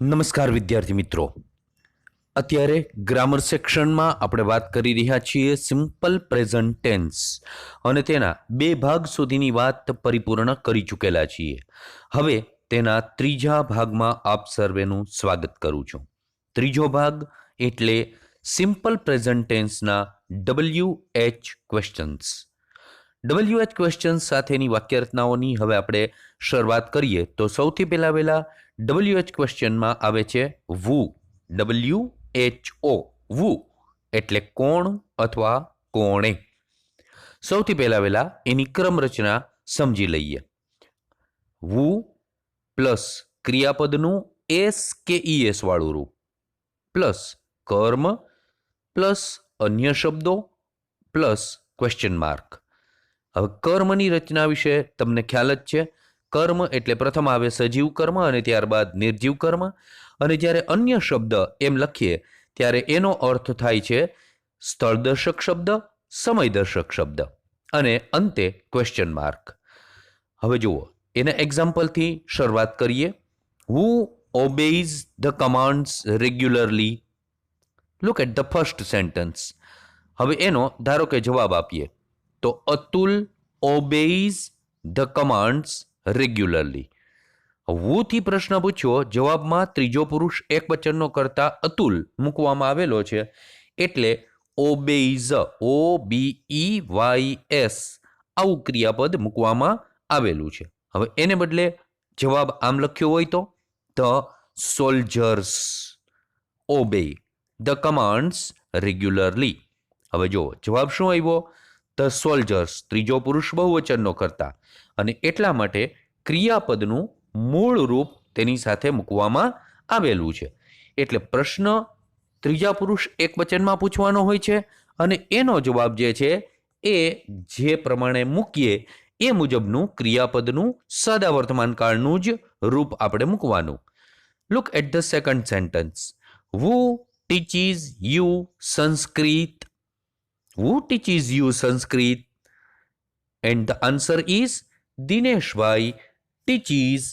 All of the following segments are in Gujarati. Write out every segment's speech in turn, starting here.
નમસ્કાર વિદ્યાર્થી મિત્રો. અત્યારે ગ્રામર સેક્શનમાં આપણે વાત કરી રહ્યા છીએ સિમ્પલ પ્રેઝન્ટ ટેન્સ અને તેના બે ભાગ સુધીની વાત પરિપૂર્ણ કરી ચૂકેલા છીએ. હવે તેના ત્રીજા ભાગમાં આપ સર્વેનું સ્વાગત કરું છું. ત્રીજો ભાગ એટલે સિમ્પલ પ્રેઝન્ટ ટેન્સના WH ક્વેશ્ચન્સ. WH ક્વેશ્ચન્સ સાથેની વાક્યરચનાઓની હવે આપણે શરૂઆત કરીએ તો સૌથી પહેલા WH ક્વેશ્ચનમાં આવે છે વુ. WHO વુ એટલે કોણ અથવા કોણે. સૌથી પહેલા એની ક્રમ રચના સમજી લઈએ. વુ પ્લસ ક્રિયાપદનું એસ કે ઈએસ વાળું રૂપ પ્લસ કર્મ પ્લસ અન્ય શબ્દો પ્લસ ક્વેશ્ચન માર્ક. હવે કર્મની રચના વિશે તમને ખ્યાલ જ છે. કર્મ એટલે પ્રથમ આવે સજીવ કર્મ અને ત્યારબાદ નિર્જીવ કર્મ, અને જ્યારે અન્ય શબ્દ એમ લખીએ ત્યારે એનો અર્થ થાય છે સ્થળદર્શક શબ્દ, સમયદર્શક શબ્દ અને અંતે ક્વેશ્ચન માર્ક. હવે જુઓ, એના એક્ઝામ્પલથી શરૂઆત કરીએ. Who obeys the commands regularly. Look at the first sentence. હવે એનો ધારો કે જવાબ આપીએ તો Atul obeys the commands regularly. હુથી પ્રશ્ન પૂછ્યો, જવાબમાં ત્રીજો પુરુષ એકવચનનો કરતા અતુલ મૂકવામાં આવેલો છે એટલે ઓબેઇઝ OBEYS આવું ક્રિયાપદ મૂકવામાં આવેલું છે. હવે એને બદલે જવાબ આમ લખ્યો હોય તો the soldiers obey the commands regularly. હવે જો જવાબ શું આવ્યો? ધ સોલ્જર્સ ત્રીજો પુરુષ બહુવચનનો કરતા, અને એટલા માટે ક્રિયાપદનું મૂળ રૂપ તેની સાથે મૂકવામાં આવેલું છે. એટલે પ્રશ્ન ત્રીજા પુરુષ એકવચનમાં પૂછવાનો હોય છે અને એનો જવાબ જે છે એ જે પ્રમાણે મૂકીએ એ મુજબનું ક્રિયાપદનું સાદા વર્તમાન કાળનું જ રૂપ આપણે મૂકવાનું. Look at the second sentence. Who teaches you Sanskrit. Who teaches you Sanskrit? And the answer is Dineshbhai teaches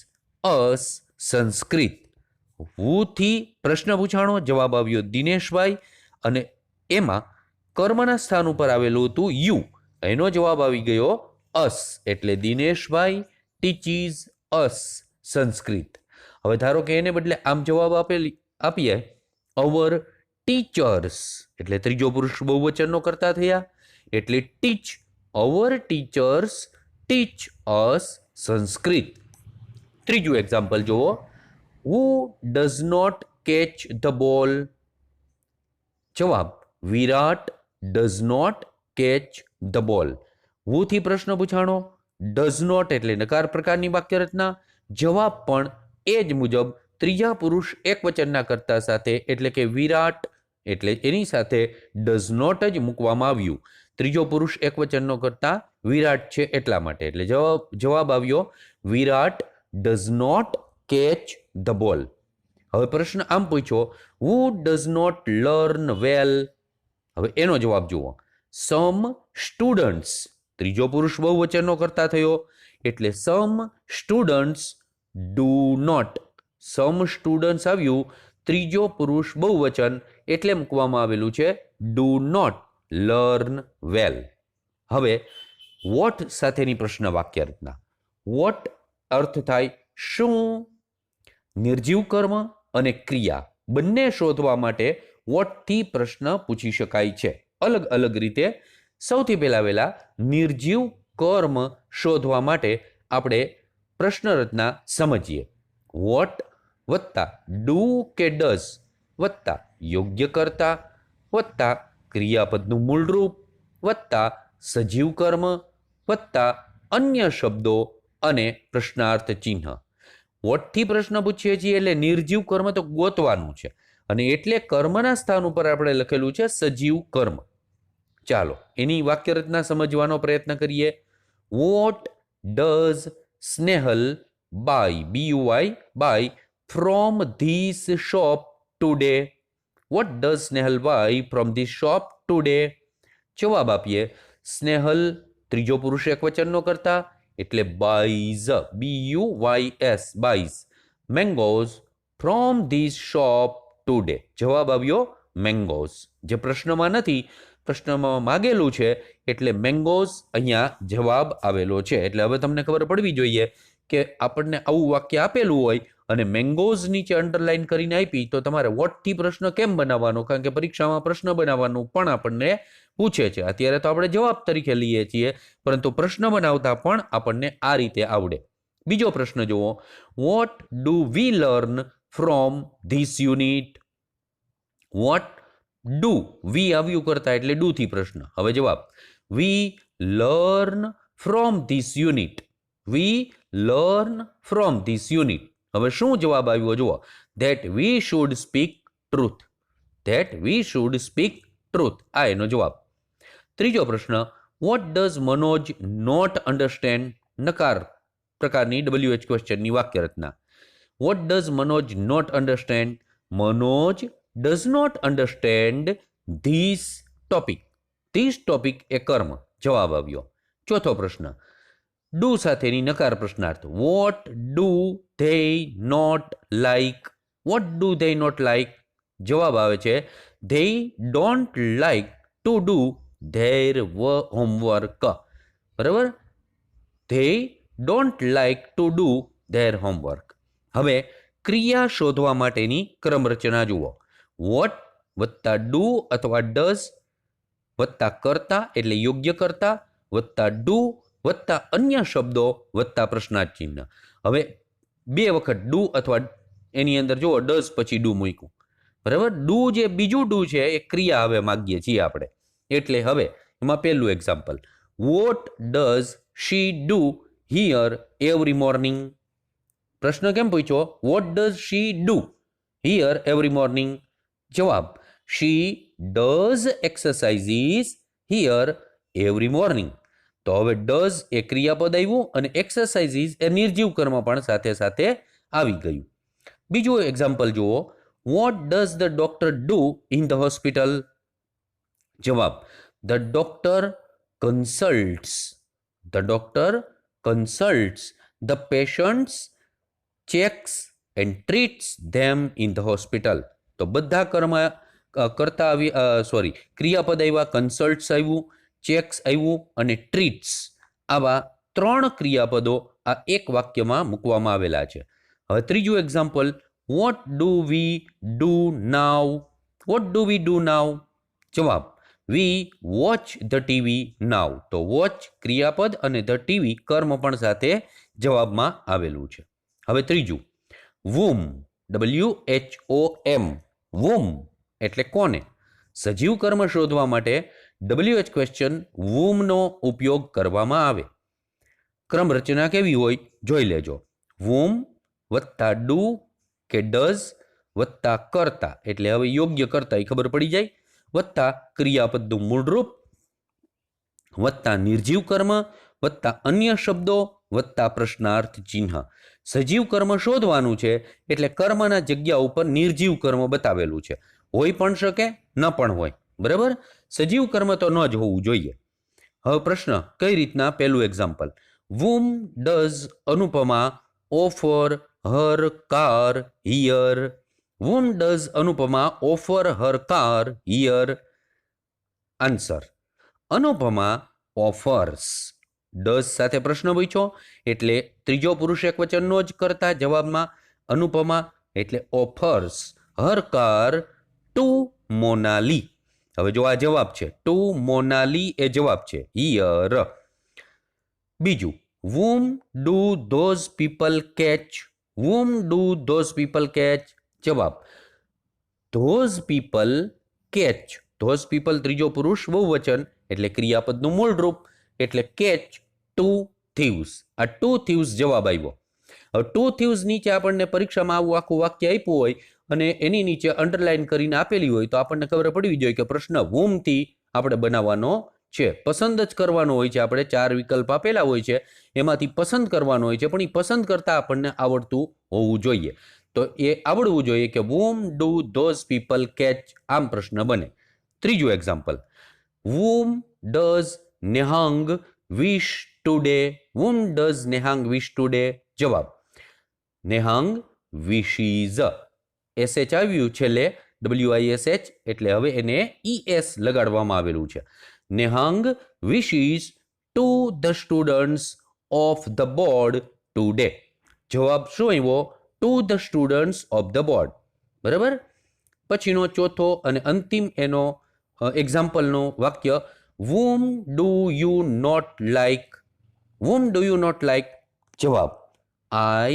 us Sanskrit. હુથી પ્રશ્ન પૂછાણો, જવાબ આવ્યો દિનેશભાઈ, અને એમાં કર્મના સ્થાન ઉપર આવેલું હતું યુ, એનો જવાબ આવી ગયો અસ, એટલે દિનેશભાઈ ટીચીઝ અસ સંસ્કૃત. હવે ધારો કે એને બદલે આમ જવાબ આપીએ અવર ટીચર્સ, એટલે ત્રીજો પુરુષ બહુવચનનો કરતા થયા એટલે ટીચ અવર ટીચર્સ ટીચ અસ સંસ્કૃત. ત્રીજું એક્ઝામ્પલ જુઓ. Who does not catch the ball? જવાબ Virat does not catch the ball. હુથી પ્રશ્ન પૂછાણો, ડઝ નોટ એટલે નકાર પ્રકારની વાક્યરચના, જવાબ પણ એ જ મુજબ ત્રીજા પુરુષ એકવચનના કરતા સાથે એટલે કે વિરાટ, એટલે એની સાથે ડઝ નોટ જ મૂકવામાં આવ્યું. ત્રીજો પુરુષ એકવચનનો કરતા વિરાટ છે એટલા માટે, એટલે જવાબ આવ્યો Virat does not catch the ball. હવે પ્રશ્ન આમ પૂછ્યો, who does not learn well? હવે એનો જવાબ જુઓ. સમ સ્ટુડન્ટ્સ, ત્રીજો પુરુષ બહુવચનનો કરતા થયો એટલે some students do not. Some students આવ્યું, ત્રીજો પુરુષ બહુવચન એટલે મૂકવામાં આવેલું છે ડુ નોટ લર્ન વેલ. હવે વોટ સાથેની પ્રશ્ન વાક્ય રચના. વોટ અર્થ થાય શું. નિર્જીવ કર્મ અને ક્રિયા બંને શોધવા માટે વોટથી પ્રશ્ન પૂછી શકાય છે અલગ અલગ રીતે. સૌથી પહેલા નિર્જીવ કર્મ શોધવા માટે આપણે પ્રશ્ન રચના સમજીએ. વોટ વત્તા ડુ કે ડઝ વત્તા યોગ્ય કરતા વત્તા ક્રિયાપદનું મૂળરૂપ વત્તા સજીવ કર્મ વત્તા અન્ય શબ્દો અને પ્રશ્નાર્થ ચિહ્ન. વોટથી પ્રશ્ન પૂછીએ છીએ એટલે નિર્જીવ કર્મ તો ગોતવાનું છે, અને એટલે કર્મના સ્થાન ઉપર આપણે લખેલું છે સજીવ કર્મ. ચાલો એની વાક્યરચના સમજવાનો પ્રયત્ન કરીએ. What does Snehal buy BUY buy from this shop today? What does Snehal buy from this shop today? જવાબ આપીએ સ્નેહલ ત્રીજો પુરુષ એકવચનનો કરતા એટલે buys BUYS buys mangoes from this shop today? જવાબ આવ્યો મેંગોઝ. જે પ્રશ્નમાં નથી, પ્રશ્નમાં માગેલું છે એટલે મેંગોઝ અહીંયા જવાબ આવેલો છે. એટલે હવે તમને ખબર પડવી જોઈએ કે આપણને આવું વાક્ય આપેલું હોય અને મેંગોઝ નીચે અંડરલાઈન કરીને આપી તો તમારે વોટથી પ્રશ્ન કેમ બનાવવાનો? કારણ કે પરીક્ષામાં પ્રશ્ન બનાવવાનું પણ આપણને પૂછે છે. અત્યારે તો આપણે જવાબ તરીકે લઈએ છીએ, પરંતુ પ્રશ્ન બનાવતા પણ આપણને આ રીતે આવડે. બીજો પ્રશ્ન જુઓ, what do we learn from this unit? What do, we આવ્યું કરતા એટલે ડુ થી પ્રશ્ન. હવે જવાબ, we learn from this unit. We learn from this unit. હવે શું જવાબ આવ્યો જુઓ, that we should speak truth. That we should speak truth, આ એનો જવાબ. ત્રીજો પ્રશ્ન, what does Manoj not understand? નકાર પ્રકારની WH ક્વેશ્ચનની વાક્ય રચના. What does Manoj not understand? Manoj does not understand this topic. This topic એ કર્મ. જવાબ આવ્યો. ચોથો પ્રશ્ન, ડુ સાથેની નકાર પ્રશ્નાર્થ. What do they not like? What do they not like? જવાબ આવે છે they don't like to do their homework. બરાબર, they don't like to do their homework. હવે ક્રિયા શોધવા માટેની ક્રમ રચના જુઓ. વોટ વત્તા ડુ અથવા ડઝ વત્તા કરતા એટલે યોગ્ય કરતા વત્તા ડુ વત્તા અન્ય શબ્દો વત્તા પ્રશ્નાર્થ ચિહ્ન. હવે બે વખત ડુ અથવા એની અંદર જુઓ ડઝ પછી ડુ મૂક્યું. બરાબર, ડુ જે બીજું ડુ છે એ ક્રિયા હવે માગીએ છીએ આપણે. એટલે હવે એમાં પહેલું example, what does she do here every morning? પ્રશ્ન કેમ પૂછ્યો? What does she do here every morning? જવાબ, she does exercises here every morning. તો હવે ડઝ એ ક્રિયાપદ આવ્યું અને એક્સરસાઇઝીસ એ નિર્જીવ કર્મ પણ સાથે સાથે આવી ગયું. બીજું એક્ઝામ્પલ જુઓ, what does the doctor do in the hospital? જવાબ, the doctor consults. The doctor consults the patients, checks and treats them in the hospital. તો બધા કર્મ કરતા આવી ક્રિયાપદ આવ્યા, કન્સલ્ટ્સ આવ્યું, ચેક્સ આવ્યું અને ટ્રીટ્સ. આવા 3 ક્રિયાપદો આ એક વાક્યમાં મૂકવામાં આવેલા છે. હવે ત્રીજું example, what do we do now? What do we do now? જવાબ, we watch the TV now. તો વોચ ક્રિયાપદ અને ધ ટીવી કર્મ પણ સાથે જવાબમાં આવેલું છે. હવે ત્રીજું, whom, WHOM, whom એટલે કોને? સજીવ કર્મ શોધવા માટે WH ક્વેશ્ચન whomનો ઉપયોગ કરવામાં આવે. ક્રમ રચના કેવી હોય જોઈ લેજો. whom વત્તા ડુ કે ડઝ વત્તા કરતા એટલે હવે યોગ્ય કરતા એ ખબર પડી જાય, વત્તા ક્રિયાપદનું મૂળરૂપ વત્તા નિર્જીવ કર્મ વત્તા અન્ય શબ્દો વત્તા પ્રશ્નાર્થ ચિહ્ન. સજીવ કર્મ શોધવાનું છે એટલે કર્મના જગ્યા ઉપર નિર્જીવ કર્મ બતાવેલું છે. હોઈ પણ શકે ન પણ હોય. બરાબર, સજીવ કર્મ તો ન જ હોવું જોઈએ. હવે પ્રશ્ન કઈ રીતના? પહેલું example, whom does Anupama offer Har car here? whom does Anupama offer Har car here? Answer, Anupama offers. Does સાથે પ્રશ્ન પૂછ્યો એટલે ત્રીજો પુરુષ એકવચનનો જ કરતા જવાબમાં અનુપમા એટલે ઓફર્સ હર કાર ટુ મોનાલી. હવે જો આ જવાબ છે, ટુ મોનાલી એ જવાબ છે, હિયર. બીજું, whom do those people catch? whom do those people catch? જવાબ, those people catch. those people ત્રીજો પુરુષ બહુવચન એટલે ક્રિયાપદનું મૂળ રૂપ એટલે catch two thieves. આ two thieves જવાબ આવ્યો. હવે two thieves નીચે આપણને પરીક્ષામાં આવું આખું વાક્ય આપ્યું હોય અને એની નીચે અંડરલાઈન કરીને આપેલી હોય તો આપણને ખબર પડવી જોઈએ કે પ્રશ્ન whom થી આપણે બનાવવાનો છે. પસંદ જ કરવાનો હોય છે. આપણે 4 વિકલ્પ આપેલા હોય છે, એમાંથી પસંદ કરવાનો હોય છે, પણ એ પસંદ કરતા આપણને આવડતું હોવું જોઈએ. તો એ આવડવું જોઈએ કે whom do those people catch? આમ પ્રશ્ન બને. ત્રીજું example, whom does નેહાંગ wish today? whom does નેહાંગ wish today? જવાબ, નેહાંગ wishes. એસએચ આવ્યું છેલ્લે, WISH, એટલે હવે એને ES લગાડવામાં આવેલું છે. નેહાંગ wishes to the students of the board today. જવાબ શું આવ્યો? To the students of the board. બરાબર. પછીનો ચોથો અને અંતિમ એનો એક્ઝામ્પલનું વાક્ય, whom do you not like? whom do you not like? જવાબ, I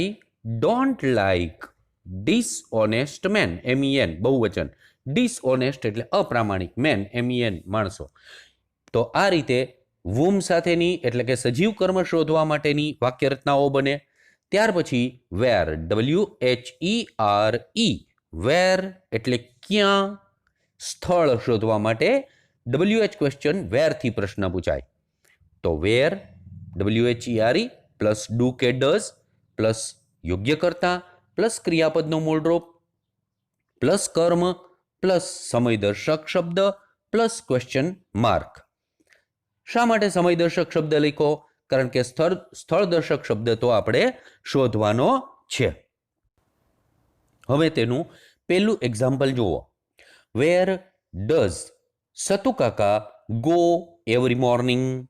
don't like dishonest men, MEN બહુવચન, dishonest એટલે અપ્રામાણિક, men MEN માણસો. તો આ રીતે whom સાથેની એટલે કે સજીવ કર્મ શોધવા માટેની વાક્ય રચનાઓ બને. ત્યાર પછી where, WHERE, where એટલે ક્યાં. સ્થળ શોધવા માટે WH ક્વેશ્ચન where થી પ્રશ્ન પૂછાય. તો where, WHERE પ્લસ ડુ કે ડઝ પ્લસ યોગ્યકર્તા પ્લસ ક્રિયાપદનું મૂળરૂપ પ્લસ કર્મ પ્લસ સમયદર્શક શબ્દ પ્લસ ક્વેશ્ચન માર્ક. શા માટે સમયદર્શક શબ્દ લખો? કારણ કે સ્થળદર્શક શબ્દ તો આપણે શોધવાનો છે. હવે તેનું પહેલું એક્ઝામ્પલ જુઓ. વેર ડઝ સતુ કાકા ગો એવરી મોર્નિંગ?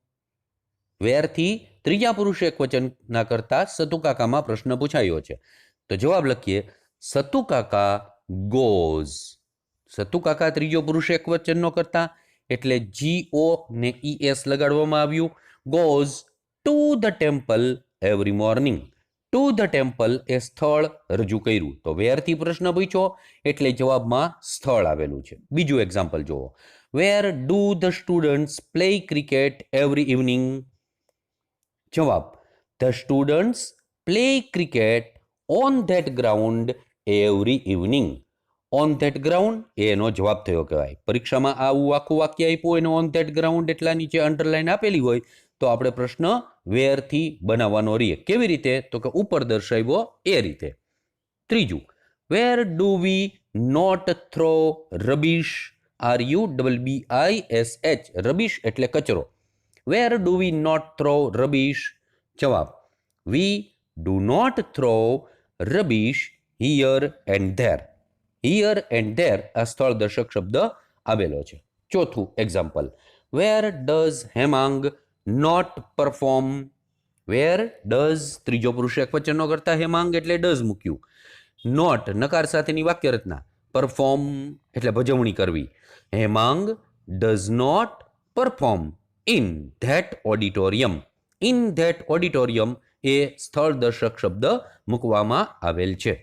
વેરથી ત્રીજા પુરુષ એકવચનના કરતા સતુ કાકામાં પ્રશ્ન પૂછાયો છે. તો જવાબ લખીએ, સતુ કાકા ગોઝ. સતુ કાકા ત્રીજો પુરુષ એકવચનનો કરતા એટલે GO ને ES લગાડવામાં આવ્યું. Goes to the temple every morning. To the temple એ સ્થળ રજૂ કર્યું. તો વેરથી પ્રશ્ન પૂછ્યો એટલે જવાબમાં સ્થળ આવેલું છે. બીજું એક્ઝામ્પલ જુઓ. Where do the students play cricket every evening? જવાબ, the students play cricket on that ground every evening. On that ground એનો જવાબ થયો કહેવાય. પરીક્ષામાં આવું આખું વાક્ય આપ્યું એને ઓન ધેટ ગ્રાઉન્ડ એટલા નીચે અંડરલાઈન આપેલી હોય તો આપણે પ્રશ્ન વેરથી બનાવવાનો રહીએ. કેવી રીતે? તો કે ઉપર દર્શાવ્યો એ રીતે. ત્રીજું, where do we not throw rubbish? RUBBISH, rubbish એટલે કચરો. Where do we not throw rubbish? જવાબ, we do not throw rubbish here and there. Here and there આ સ્થળ દર્શક શબ્દ આવેલો છે. ચોથું example, where does Hemang not perform? Where does ત્રીજો પુરુષ એકવચનનો કરતા હેમાંગ એટલે ડઝ મૂક્યું. નોટ નકાર સાથેની વાક્ય રચના. પરફોર્મ એટલે ભજવણી કરવી. Hemang does not perform in that auditorium. In that auditorium એ સ્થળ દર્શક શબ્દ મૂકવામાં આવેલ છે.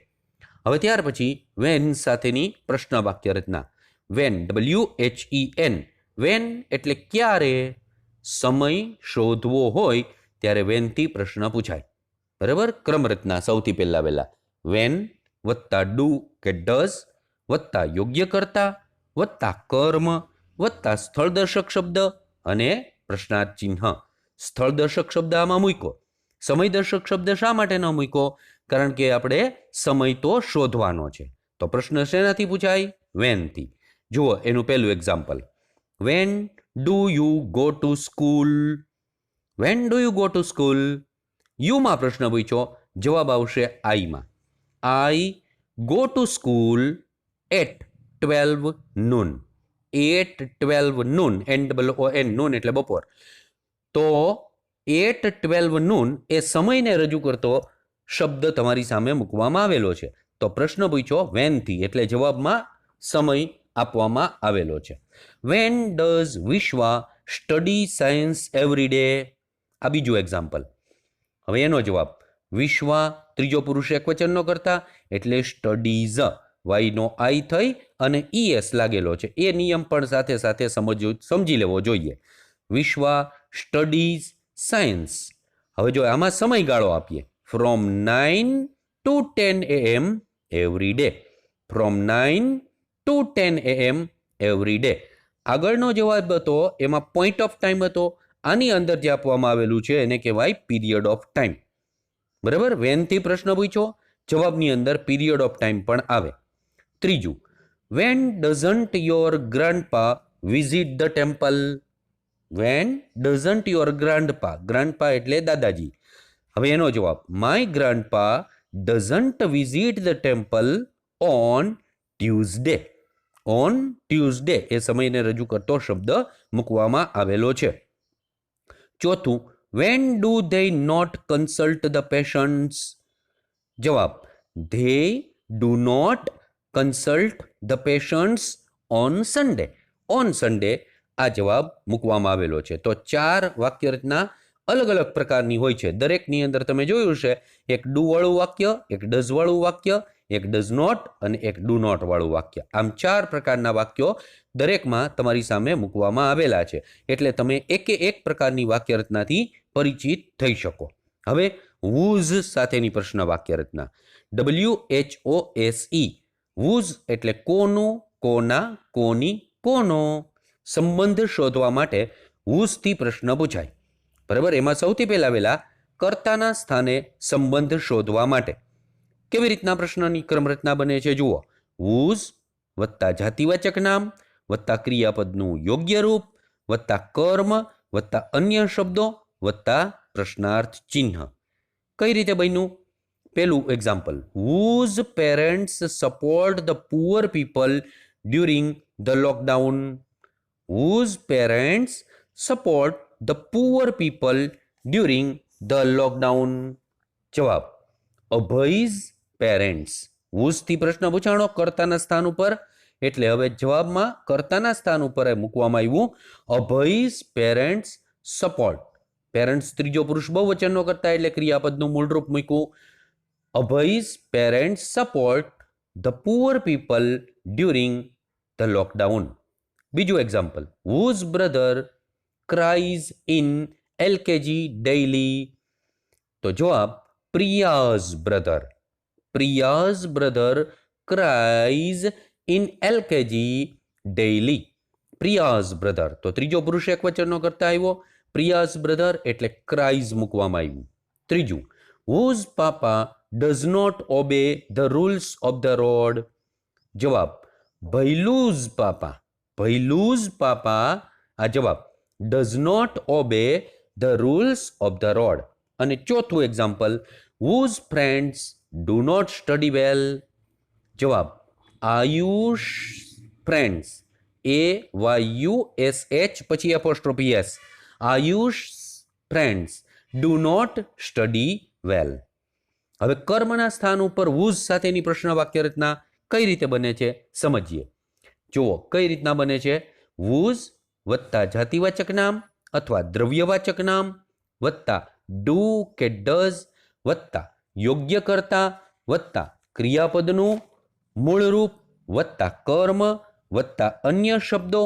હવે ત્યાર પછી વેન સાથેની પ્રશ્ન વાક્ય રચના. વેન, WHEN, વેન એટલે ક્યારે. સમય શોધવો હોય ત્યારે વેનથી પ્રશ્ન પૂછાય. બરાબર. ક્રમ રચના સૌથી પહેલા વેન વત્તા ડુ કે ડઝ વત્તા યોગ્યકર્તા વત્તા કર્મ વત્તા સ્થળદર્શક શબ્દ અને પ્રશ્નાર્થ ચિહ્ન. સ્થળદર્શક શબ્દ આમાં મૂક્યો. સમયદર્શક શબ્દ શા માટે ન મૂક્યો? કારણ કે આપણે સમય તો શોધવાનો છે. તો પ્રશ્ન શેનાથી પૂછાય? વેનથી. જુઓ એનું પહેલું example. When do you go to school? When do you go to school? યુમાં પ્રશ્ન પૂછ્યો, જવાબ આવશે આઈમાં. I go to school at 12 noon. At 12 noon, NOON, noon એટલે બપોર. તો એટ 12 noon એ સમયને રજૂ કરતો શબ્દ તમારી સામે મૂકવામાં આવેલો છે. તો પ્રશ્ન પૂછ્યો વેનથી એટલે જવાબમાં સમય આપવામાં આવેલો છે. When does Vishwa study science every day? આ બીજું એક્ઝામ્પલ. હવે એનો જવાબ, વિશ્વા ત્રીજો પુરુષ એકવચનનો કરતા એટલે સ્ટડીઝ. વાયનો આઈ થઈ અને ES લાગેલો છે. એ નિયમ પણ સાથે સાથે સમજી લેવો જોઈએ. વિશ્વા સ્ટડીઝ સાયન્સ. હવે જો આમાં સમયગાળો આપીએ, from 9 to 10 AM every day. From 9 to 10 AM every day. આગળનો જવાબ હતો એમાં પોઈન્ટ ઓફ ટાઈમ હતો. આની અંદર જે આપવામાં આવેલું છે એને કહેવાય પીરિયડ ઓફ ટાઈમ. બરાબર. વેનથી પ્રશ્ન પૂછ્યો, જવાબની અંદર પીરિયડ ઓફ ટાઈમ પણ આવે. ત્રીજું, when doesn't your grandpa visit the temple? When doesn't your grandpa, grandpa એટલે દાદાજી. હવે એનો જવાબ, my grandpa doesn't visit the temple on Tuesday. On Tuesday એ સમયને રજૂ કરતો શબ્દ મૂકવામાં આવેલો છે. ચોથું, when do they not consult the patients? જવાબ, they do not consult the patients on Sunday. On Sunday આ જવાબ મૂકવામાં આવેલો છે. તો 4 વાક્ય રચના અલગ અલગ પ્રકારની હોય છે. દરેકની અંદર તમે જોયું છે એક ડુ વાળું વાક્ય, એક ડઝ વાળું વાક્ય, એક ડઝ નોટ અને એક ડુ નોટ વાળું વાક્ય. આમ 4 પ્રકારના વાક્યો દરેકમાં તમારી સામે મૂકવામાં આવેલા છે. એટલે તમે એકે એક પ્રકારની વાક્ય રચનાથી પરિચિત થઈ શકો. હવે whose સાથેની પ્રશ્ન વાક્ય રચના. WHOSE. whose એટલે કોનું, કોના, કોની, કોનો. સંબંધ શોધવા માટે whose થી પ્રશ્ન પૂછાય. બરાબર. એમાં સૌથી પહેલા કર્તાના સ્થાને સંબંધ શોધવા માટે કેવી રીતના પ્રશ્નની ક્રમરચના બને છે જુઓ. whose વત્તા જાતિવાચક નામ વત્તા ક્રિયાપદનું યોગ્ય રૂપ વત્તા કર્મ વત્તા અન્ય શબ્દો વત્તા પ્રશ્નાર્થ ચિહ્ન. કઈ રીતે બન્યું? પહેલું example, whose parents support the poor people during the lockdown? whose parents support the poor people during the lockdown? જવાબ, અભય's પેરેન્ટ્સ. whose થી પ્રશ્ન પૂછાણો કર્તાના સ્થાન ઉપર, એટલે હવે જવાબમાં કર્તાના સ્થાન ઉપર મૂકવામાં આવ્યું અભય's પેરેન્ટ્સ સપોર્ટ. પેરેન્ટ્સ ત્રીજો પુરુષ બહુવચનનો કરતા એટલે ક્રિયાપદનું મૂળરૂપ મૂક્યું Abhay's parents support the poor people during the lockdown. બીજું example, whose brother cries in LKG daily? તો જવાબ, પ્રિયા's brother. પ્રિયા's brother cries in LKG daily. પ્રિયા's brother. તો ત્રીજો પુરુષ એકવચનનો કરતા આવ્યો પ્રિયા's brother એટલે cries મૂકવામાં આવ્યું. ત્રીજું, whose papa does not obey the rules of the road? જવાબ, ભૈલુ's papa. ભૈલુ's papa આ જવાબ, does not obey the rules of the road. અને ચોથું example, whose friends do not study well? જવાબ, આયુષ friends. AYUSH પછી apostrophe S. Ayush friends do not study well. હવે કર્મના સ્થાન ઉપર whose સાથેની પ્રશ્ન વાક્ય રચના કઈ રીતે બને છે સમજીએ. જુઓ કઈ રીતના બને છે. whose વત્તા જાતિવાચક નામ અથવા દ્રવ્યવાચક નામ વત્તા ડુ કે ડઝ વત્તા યોગ્ય કર્તા વત્તા ક્રિયાપદનું મૂળરૂપ વત્તા કર્મ વત્તા અન્ય શબ્દો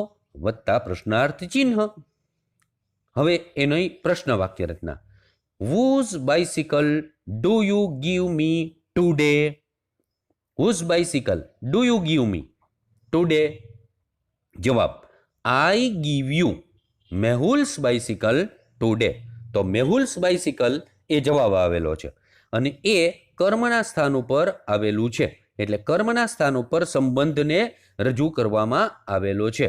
વત્તા પ્રશ્નાર્થ ચિહ્ન. હવે એની પ્રશ્ન વાક્ય રચના. whose bicycle do you give me today? whose bicycle do you give me today? જવાબ, I give you Mehul's bicycle today. તો મેહુલ્સ bicycle એ જવાબ આવેલો છે અને એ કર્મના સ્થાન ઉપર આવેલું છે. એટલે કર્મના સ્થાન ઉપર સંબંધને રજૂ કરવામાં આવેલો છે.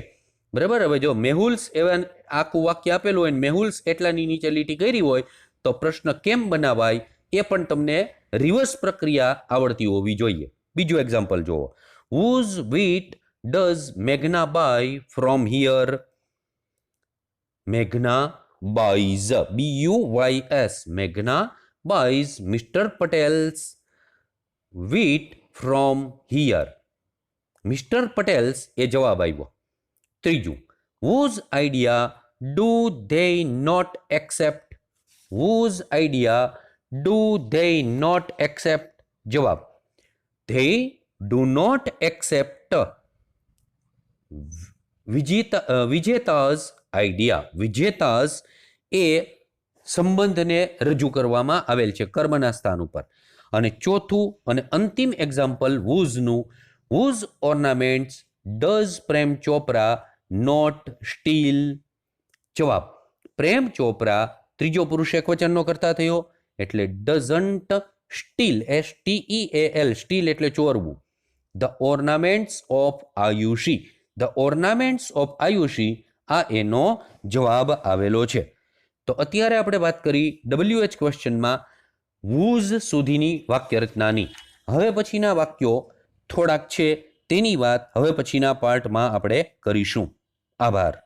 બરાબર. હવે જો મેહુલ્સ એવા આખું વાક્ય આપેલું હોય મેહુલ્સ એટલાની નીચે લીટી કરી હોય તો પ્રશ્ન કેમ બનાવાય એ પણ તમને રિવર્સ પ્રક્રિયા આવડતી હોવી જોઈએ. બીજું એક્ઝામ્પલ જુઓ, whose wheat does Meghna buy from here? Meghna buys, BUYS. Meghna buys Mr. Patel's wheat from here. Mr. Patel's એ જવાબ આવ્યો. ત્રીજું, whose idea do they not accept? whose idea do they not accept? જવાબ, they do not accept વિજેતા's idea. વિજેતા's એ સંબંધને રજૂ કરવામાં આવેલ છે કર્મના સ્થાન ઉપર. અને ચોથું અને અંતિમ એક્ઝામ્પલ whoseનું, whose ornaments does Prem Chopra not steal? જવાબ, પ્રેમ ચોપરા ત્રીજો પુરુષ એકવચનનો કરતા થયો એટલે doesn't steal, STEAL. સ્ટીલ એટલે ચોરવું. the ornaments of Ayushi. the ornaments of Ayushi આ એનો જવાબ આવેલો છે. તો અત્યારે આપણે વાત કરી WH ક્વેશ્ચનમાં whose સુધીની વાક્ય રચનાની. હવે પછીના વાક્યો થોડાક છે તેની વાત હવે પછીના પાર્ટમાં આપણે કરીશું. આભાર.